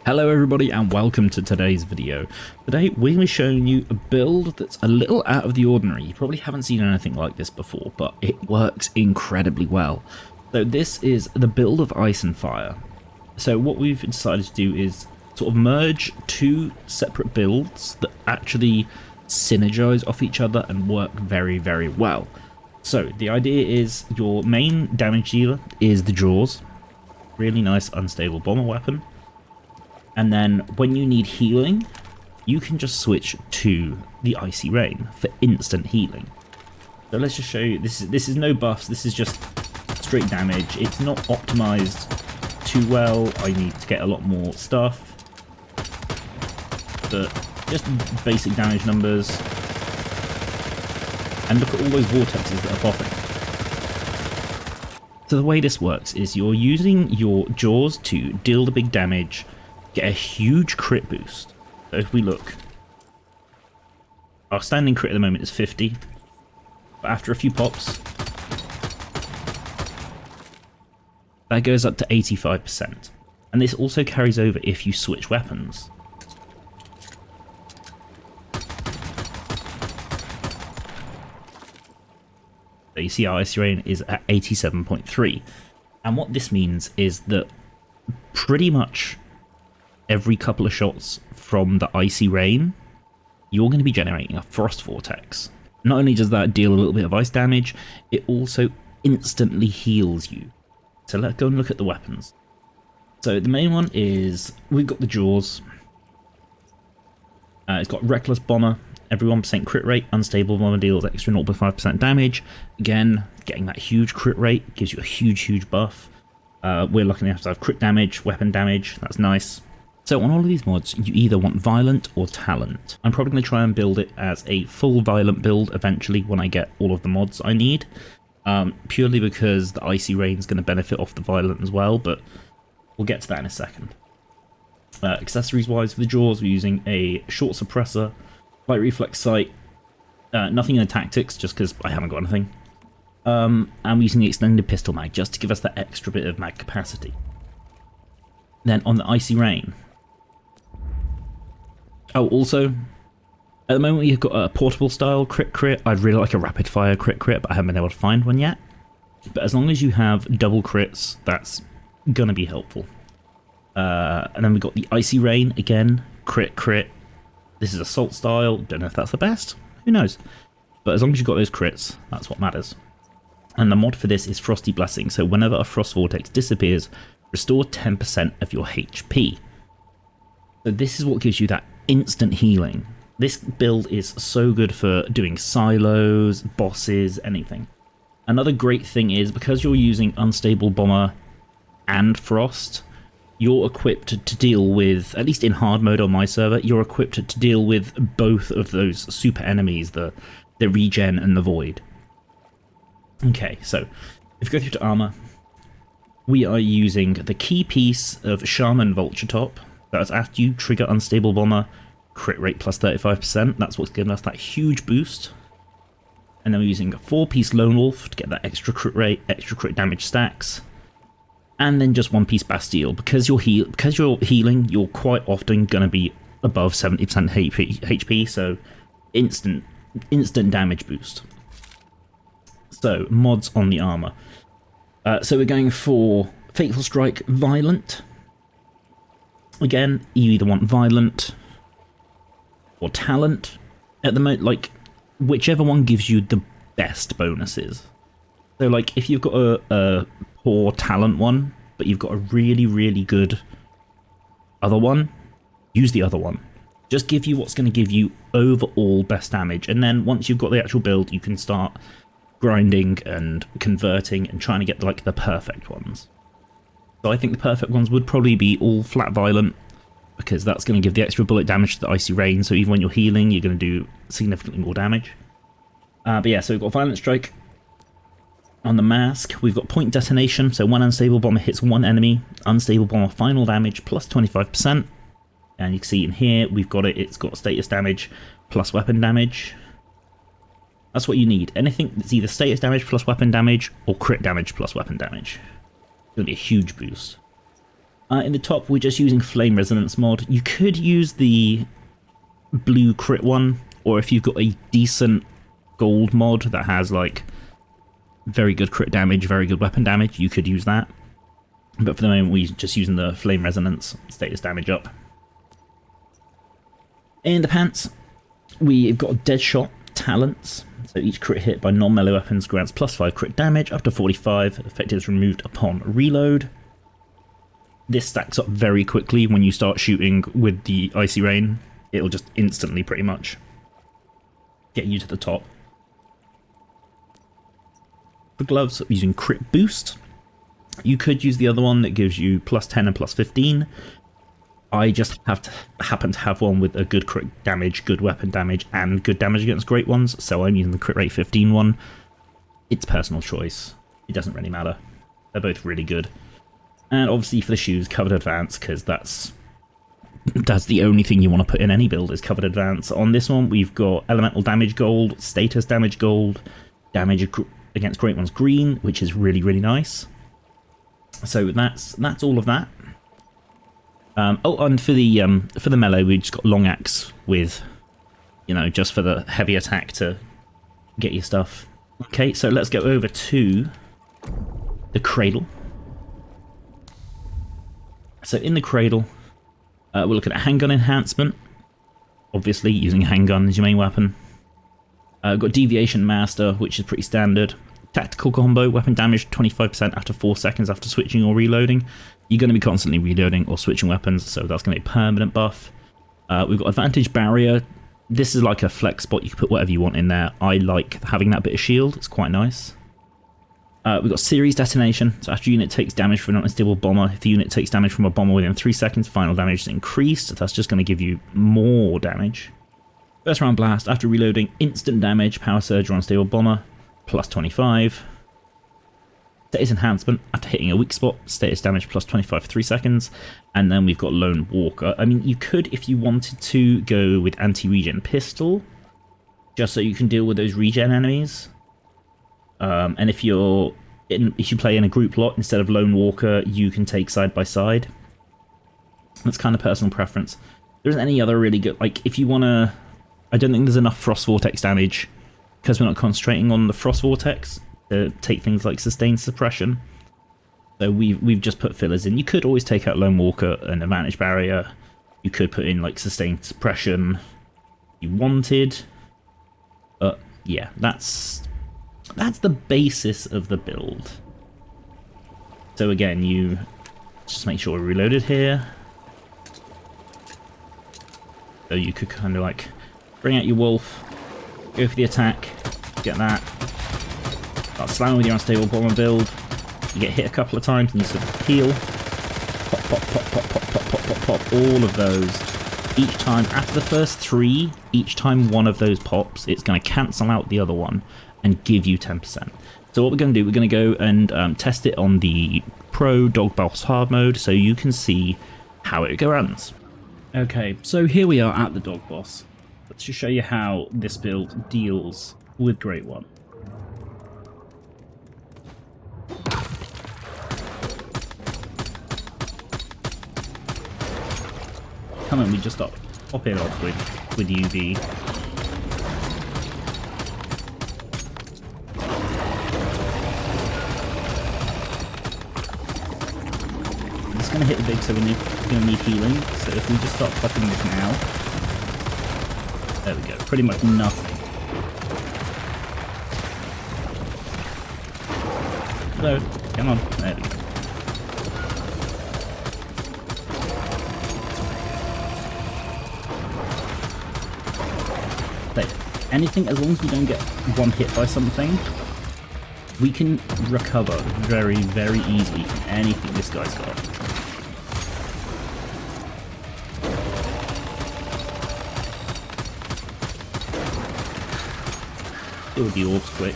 Hello everybody and welcome to today's video. Today we're going to be showing you a build that's a little out of the ordinary. You probably haven't seen anything like this before, but it works incredibly well. So this is the build of Ice and Fire. So what we've decided to do is sort of merge two separate builds that actually synergize off each other and work very, very well. So the idea is your main damage dealer is the Jaws. Really nice unstable bomber weapon. And then when you need healing, you can just switch to the Icy Rain for instant healing. So let's just show you, this is no buffs, this is just straight damage. It's not optimized too well, I need to get a lot more stuff. But just basic damage numbers. And look at all those vortexes that are popping. So the way this works is you're using your Jaws to deal the big damage, get a huge crit boost. So if we look, our standing crit at the moment is 50, but after a few pops, that goes up to 85%. And this also carries over if you switch weapons. So you see our Icy Rain is at 87.3. And what this means is that pretty much every couple of shots from the Icy Rain, you're going to be generating a Frost Vortex. Not only does that deal a little bit of ice damage, it also instantly heals you. So let's go and look at the weapons. So the main one is, we've got the Jaws. It's got Reckless Bomber, every 1% crit rate, unstable bomber deals extra 0.5% damage. Again, getting that huge crit rate gives you a huge buff. We're lucky enough to have crit damage, weapon damage, that's nice. So on all of these mods, you either want Violent or Talent. I'm probably going to try and build it as a full Violent build eventually when I get all of the mods I need. Purely because the Icy Rain is going to benefit off the Violent as well, but we'll get to that in a second. Accessories wise for the Jaws, we're using a short suppressor, light reflex sight, nothing in the tactics just because I haven't got anything. And we're using the extended pistol mag just to give us that extra bit of mag capacity. Then on the Icy Rain, oh, also, at the moment you've got a portable style crit. I'd really like a rapid fire crit, but I haven't been able to find one yet. But as long as you have double crits, that's going to be helpful. And then we've got the Icy Rain, again, crit. This is assault style, don't know if that's the best, who knows. But as long as you've got those crits, that's what matters. And the mod for this is Frosty Blessing, so whenever a Frost Vortex disappears, restore 10% of your HP. So this is what gives you that instant healing. This build is so good for doing silos, bosses, anything. Another great thing is because you're using Unstable Bomber and Frost, you're equipped to deal with, at least in hard mode on my server, you're equipped to deal with both of those super enemies, the regen and the void. Okay, so if you go through to armor, we are using the key piece of Shaman Vulture Top. That's after you trigger Unstable Bomber, crit rate plus 35%. That's what's given us that huge boost. And then we're using a 4-piece Lone Wolf to get that extra crit rate, extra crit damage stacks. And then just 1-piece Bastille. Because you're healing, you're quite often going to be above 70% HP, so instant damage boost. So, mods on the armor. So we're going for Fateful Strike Violent. Again, you either want Violent or Talent. At the moment, like, whichever one gives you the best bonuses. So, like, if you've got a poor Talent one, but you've got a really good other one, use the other one. Just give you what's going to give you overall best damage. And then once you've got the actual build, you can start grinding and converting and trying to get like the perfect ones. So I think the perfect ones would probably be all flat Violent, because that's going to give the extra bullet damage to the Icy Rain, so even when you're healing you're going to do significantly more damage. But yeah, so we've got Violent Strike. On the mask we've got Point Detonation, so one Unstable Bomber hits one enemy, Unstable Bomber final damage plus 25%, and you can see in here we've got it's got status damage plus weapon damage. That's what you need. Anything that's either status damage plus weapon damage or crit damage plus weapon damage. It's going to be a huge boost. In the top, we're just using Flame Resonance mod. You could use the blue crit one, or if you've got a decent gold mod that has like very good crit damage, very good weapon damage, you could use that. But for the moment, we're just using the Flame Resonance, status damage up. In the pants, we've got Dead Shot talents. So each crit hit by non-melee weapons grants +5 crit damage, up to 45, effectives removed upon reload. This stacks up very quickly when you start shooting with the Icy Rain. It'll just instantly pretty much get you to the top. For gloves, using Crit Boost. You could use the other one that gives you +10 and +15. I just happen to have one with a good crit damage, good weapon damage, and good damage against great ones, so I'm using the crit rate 15 one. It's personal choice. It doesn't really matter. They're both really good. And obviously for the shoes, covered advance, because that's the only thing you want to put in any build is covered advance. On this one, we've got elemental damage gold, status damage gold, damage against great ones green, which is really, really nice. So that's all of that. Oh, and for the melee, we just got long axe with, you know, just for the heavy attack to get your stuff. Okay, so let's go over to the Cradle. So in the Cradle, we're looking at handgun enhancement. Obviously, using a handgun as your main weapon. We've got Deviation Master, which is pretty standard. Tactical combo, weapon damage 25% after 4 seconds after switching or reloading. You're going to be constantly reloading or switching weapons, so that's going to be a permanent buff. We've got Advantage Barrier. This is like a flex spot. You can put whatever you want in there. I like having that bit of shield. It's quite nice. We've got Series Detonation. So after a unit takes damage from an unstable bomber, if the unit takes damage from a bomber within 3 seconds, final damage is increased. So that's just going to give you more damage. First round blast. After reloading, instant damage, power surge or unstable bomber, +25. Status enhancement, after hitting a weak spot, status damage +25 for 3 seconds. And then we've got Lone Walker. I mean, you could, if you wanted to, go with anti-regen pistol, just so you can deal with those regen enemies. And if you play in a group lot instead of Lone Walker, you can take side by side. That's kind of personal preference. There isn't any other really good, like, if you want to, I don't think there's enough Frost Vortex damage, because we're not concentrating on the Frost Vortex to take things like Sustained Suppression. So we've just put fillers in. You could always take out Lone Walker and Advantage Barrier. You could put in like Sustained Suppression if you wanted. But yeah, that's the basis of the build. So again, you just make sure we're reloaded here. So you could kind of like bring out your wolf, go for the attack, get that. Start slamming with your unstable bomber build. You get hit a couple of times and you sort of heal. Pop, pop, pop, pop, pop, pop, pop, pop, pop. All of those. Each time, after the first 3, each time one of those pops, it's going to cancel out the other one and give you 10%. So what we're going to do, we're going to go and test it on the Pro Dog Boss Hard mode so you can see how it runs. Okay, so here we are at the Dog Boss. Let's just show you how this build deals with Great One. Come on, we just stop it off with UV. It's going to hit the big, so we're going to need healing. So if we just start fucking this now. There we go, pretty much nothing. So, come on, there we go. Anything, as long as we don't get one hit by something, we can recover very, very easily from anything this guy's got. It would be orbs quick.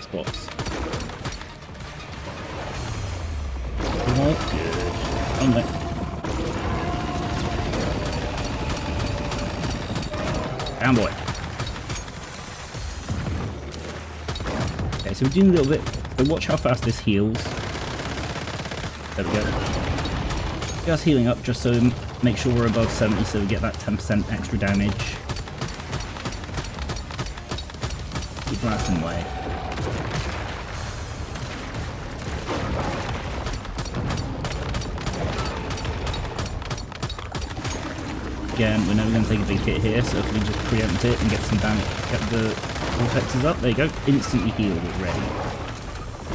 Spots. Okay, so we're doing a little bit. So watch how fast this heals. There we go. Just healing up just so make sure we're above 70 so we get that 10% extra damage. Keep blasting away. Again, we're never going to take a big hit here, so if we just preempt it and get some damage, get the vortexes up, there you go, instantly healed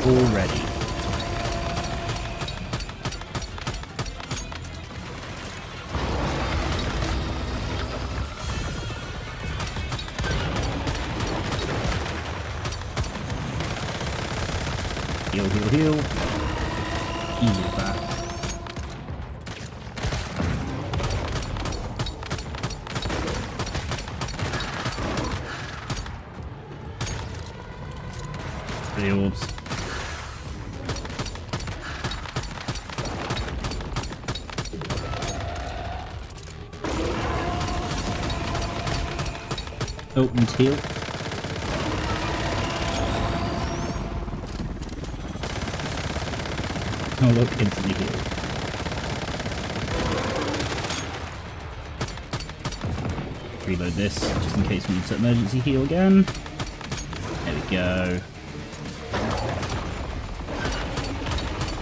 already. Heal, heal, heal. Easy as that. The orbs. Oh, and heal. Oh look, instantly healed. Reload this, just in case we need to emergency heal again. There we go.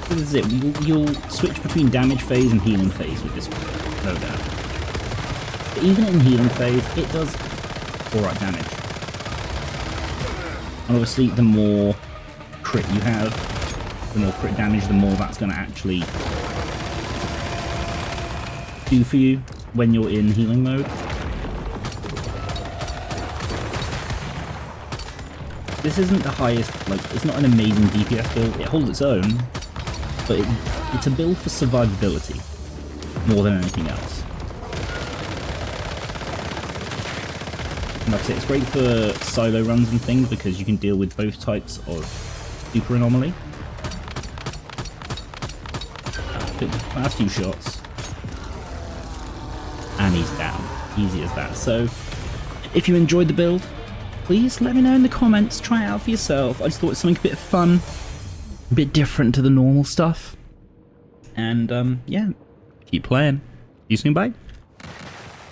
So this is it, you'll switch between damage phase and healing phase with this loadout. But even in healing phase, it does alright damage. And obviously the more crit you have, the more crit damage, the more that's going to actually do for you when you're in healing mode. This isn't the highest, like, it's not an amazing DPS build, it holds its own, but it's a build for survivability more than anything else. And like I say, it's great for solo runs and things because you can deal with both types of super anomaly. Last few shots, and he's down. Easy as that. So, if you enjoyed the build, please let me know in the comments. Try it out for yourself. I just thought it was something a bit fun, a bit different to the normal stuff. And yeah, keep playing. See you soon, bye.